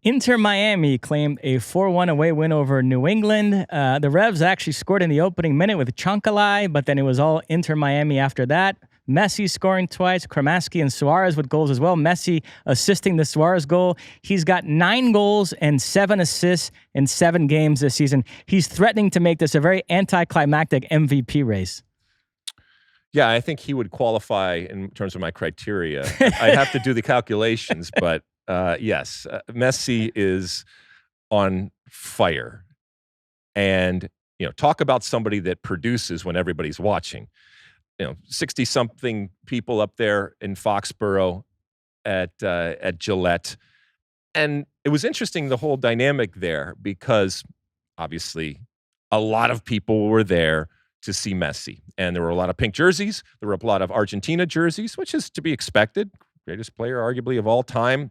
Inter Miami claimed a 4-1 away win over New England. The Revs actually scored in the opening minute with Chancalay, but then it was all Inter Miami after that. Messi scoring twice, Kramaski and Suarez with goals as well. Messi assisting the Suarez goal. He's got 9 goals and 7 assists in 7 games this season. He's threatening to make this a very anticlimactic MVP race. Yeah, I think he would qualify in terms of my criteria. I'd have to do the calculations, but yes, Messi is on fire. And, talk about somebody that produces when everybody's watching. 60-something people up there in Foxborough at Gillette. And it was interesting, the whole dynamic there, because obviously a lot of people were there to see Messi. And there were a lot of pink jerseys. There were a lot of Argentina jerseys, which is to be expected. Greatest player, arguably, of all time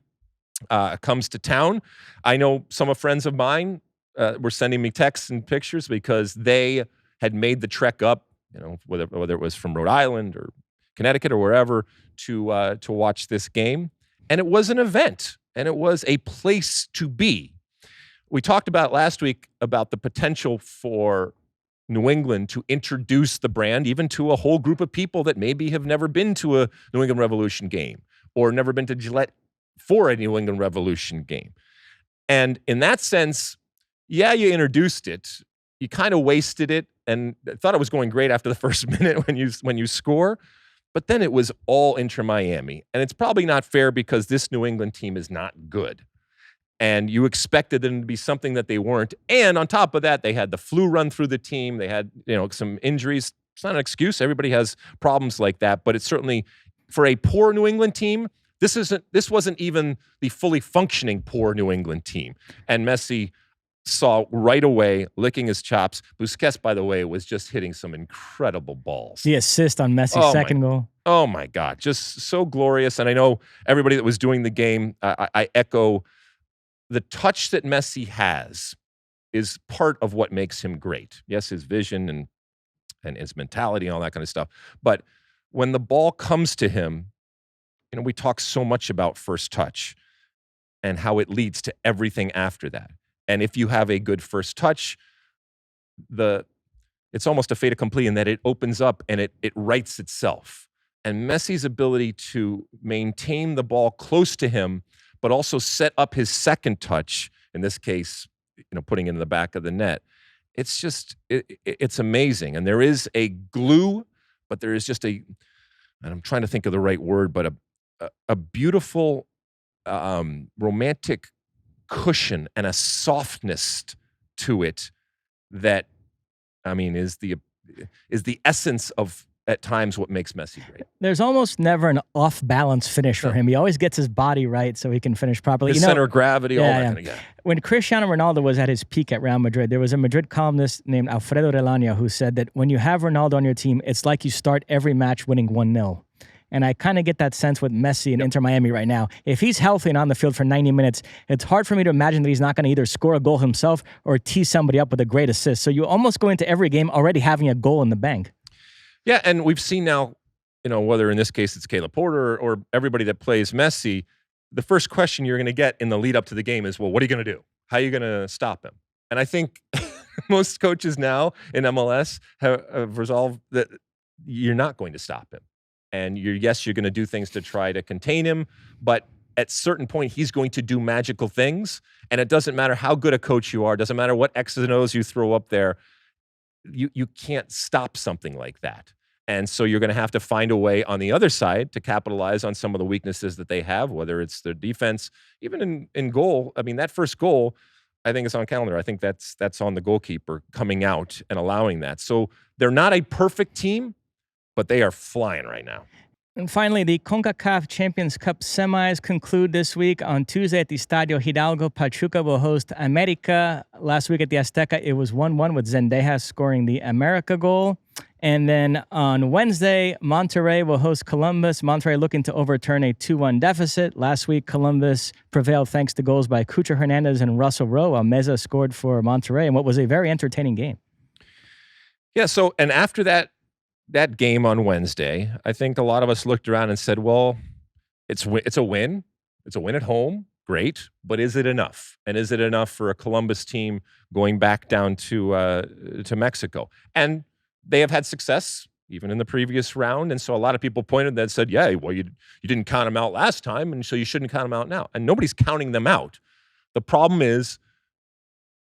comes to town. I know some friends of mine were sending me texts and pictures because they had made the trek up, whether it was from Rhode Island or Connecticut or wherever, to watch this game. And it was an event, and it was a place to be. We talked about last week about the potential for New England to introduce the brand even to a whole group of people that maybe have never been to a New England Revolution game or never been to Gillette for a New England Revolution game. And in that sense, yeah, you introduced it. You kind of wasted it, and thought it was going great after the first minute when you score. But then it was all Inter Miami. And it's probably not fair because this New England team is not good. And you expected them to be something that they weren't. And on top of that, they had the flu run through the team. They had, some injuries. It's not an excuse. Everybody has problems like that. But it's certainly, for a poor New England team, this wasn't even the fully functioning poor New England team. And Messi saw right away, licking his chops. Busquets, by the way, was just hitting some incredible balls. The assist on Messi's second goal. Oh, my God. Just so glorious. And I know everybody that was doing the game, I echo the touch that Messi has is part of what makes him great. Yes, his vision and his mentality and all that kind of stuff. But when the ball comes to him, we talk so much about first touch and how it leads to everything after that. And if you have a good first touch, it's almost a fait accompli in that it opens up and it writes itself. And Messi's ability to maintain the ball close to him, but also set up his second touch, in this case, putting it in the back of the net, it's amazing. And there is a glue, but there is just and I'm trying to think of the right word, but a beautiful, romantic cushion and a softness to it that, is the essence of, at times, what makes Messi great. There's almost never an off-balance finish for him. He always gets his body right so he can finish properly. His center of gravity, all that kind of stuff. When Cristiano Ronaldo was at his peak at Real Madrid, there was a Madrid columnist named Alfredo Relano who said that when you have Ronaldo on your team, it's like you start every match winning 1-0. And I kind of get that sense with Messi and Inter Miami right now. If he's healthy and on the field for 90 minutes, it's hard for me to imagine that he's not going to either score a goal himself or tee somebody up with a great assist. So you almost go into every game already having a goal in the bank. Yeah, and we've seen now, whether in this case it's Caleb Porter or everybody that plays Messi, the first question you're going to get in the lead up to the game is, well, what are you going to do? How are you going to stop him? And I think most coaches now in MLS have resolved that you're not going to stop him. And you're going to do things to try to contain him, but at a certain point, he's going to do magical things. And it doesn't matter how good a coach you are, doesn't matter what X's and O's you throw up there, you can't stop something like that. And so you're going to have to find a way on the other side to capitalize on some of the weaknesses that they have, whether it's their defense, even in goal. That first goal, I think it's on calendar. I think that's on the goalkeeper coming out and allowing that. So they're not a perfect team, but they are flying right now. And finally, the CONCACAF Champions Cup semis conclude this week. On Tuesday at the Estadio Hidalgo, Pachuca will host America. Last week at the Azteca, it was 1-1 with Zendejas scoring the America goal. And then on Wednesday, Monterrey will host Columbus. Monterrey looking to overturn a 2-1 deficit. Last week, Columbus prevailed thanks to goals by Cucho Hernandez and Russell Rowe. Meza scored for Monterrey in what was a very entertaining game. Yeah, so, and after that game on Wednesday, I think a lot of us looked around and said, well, it's a win. It's a win at home. great, but is it enough? And is it enough for a Columbus team going back down to Mexico? And they have had success even in the previous round. And so a lot of people pointed that said, yeah, well, you didn't count them out last time, and so you shouldn't count them out now. And nobody's counting them out. The problem is,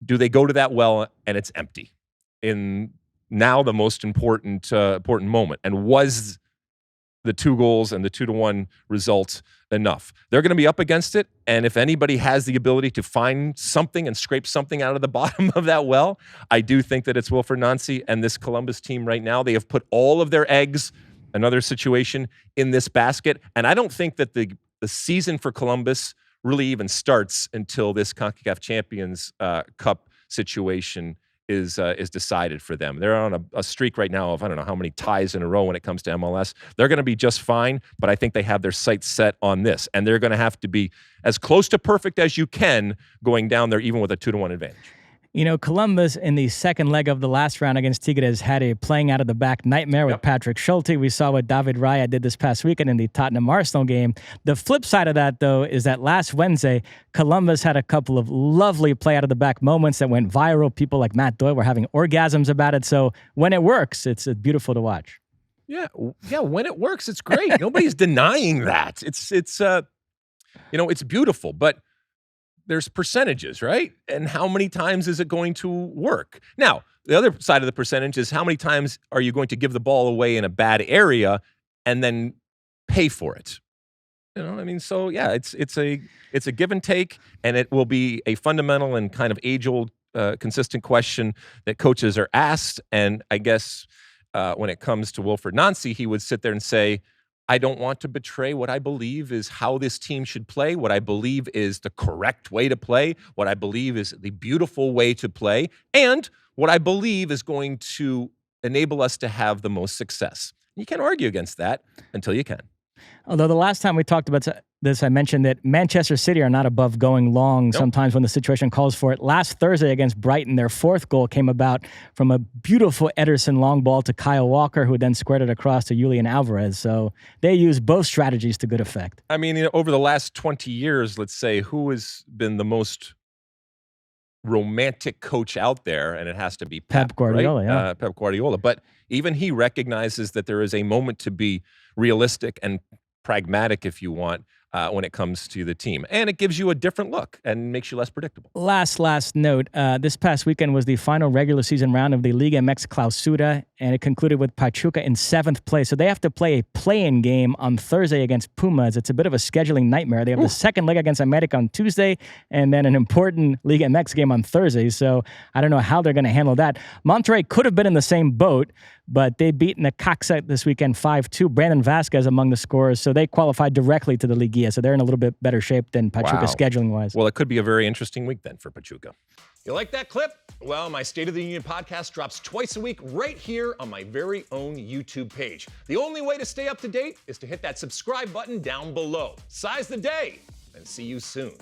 do they go to that well and it's empty in now the most important moment? And was the 2 goals and the 2-1 result enough? They're going to be up against it. And if anybody has the ability to find something and scrape something out of the bottom of that well, I do think that it's Wilfried Nancy and this Columbus team right now. They have put all of their eggs, another situation, in this basket. And I don't think that the season for Columbus really even starts until this CONCACAF Champions Cup situation is decided for them. They're on a streak right now of I don't know how many ties in a row when it comes to MLS. They're going to be just fine, but I think they have their sights set on this, and they're going to have to be as close to perfect as you can going down there, even with a 2-1 advantage. You know, Columbus in the second leg of the last round against Tigres had a playing out of the back nightmare with Patrick Schulte. We saw what David Raya did this past weekend in the Tottenham-Arsenal game. The flip side of that, though, is that last Wednesday, Columbus had a couple of lovely play out of the back moments that went viral. People like Matt Doyle were having orgasms about it. So when it works, it's beautiful to watch. Yeah, when it works, it's great. Nobody's denying that. It's beautiful, but there's percentages, right? And how many times is it going to work? Now, the other side of the percentage is how many times are you going to give the ball away in a bad area and then pay for it? So yeah, it's a give and take, and it will be a fundamental and kind of age-old consistent question that coaches are asked. And I guess when it comes to Wilfried Nancy, he would sit there and say, I don't want to betray what I believe is how this team should play, what I believe is the correct way to play, what I believe is the beautiful way to play, and what I believe is going to enable us to have the most success. You can't argue against that until you can. Although the last time we talked about this, I mentioned that Manchester City are not above going long sometimes when the situation calls for it. Last Thursday against Brighton, their 4th goal came about from a beautiful Ederson long ball to Kyle Walker, who then squared it across to Julian Alvarez. So they use both strategies to good effect. I mean, over the last 20 years, let's say, who has been the most romantic coach out there? And it has to be Pep Guardiola, right? Pep Guardiola. But even he recognizes that there is a moment to be realistic and pragmatic, if you want, when it comes to the team. And it gives you a different look and makes you less predictable. Last note. This past weekend was the final regular season round of the Liga MX Clausura, and it concluded with Pachuca in 7th place. So they have to play a play-in game on Thursday against Pumas. It's a bit of a scheduling nightmare. They have the second leg against America on Tuesday, and then an important Liga MX game on Thursday. So I don't know how they're going to handle that. Monterrey could have been in the same boat, but they beat Necaxa this weekend 5-2. Brandon Vasquez among the scorers, so they qualified directly to the Liguilla. So they're in a little bit better shape than Pachuca scheduling-wise. Well, it could be a very interesting week then for Pachuca. You like that clip? Well, my State of the Union podcast drops twice a week right here on my very own YouTube page. The only way to stay up to date is to hit that subscribe button down below. Size the day, and see you soon.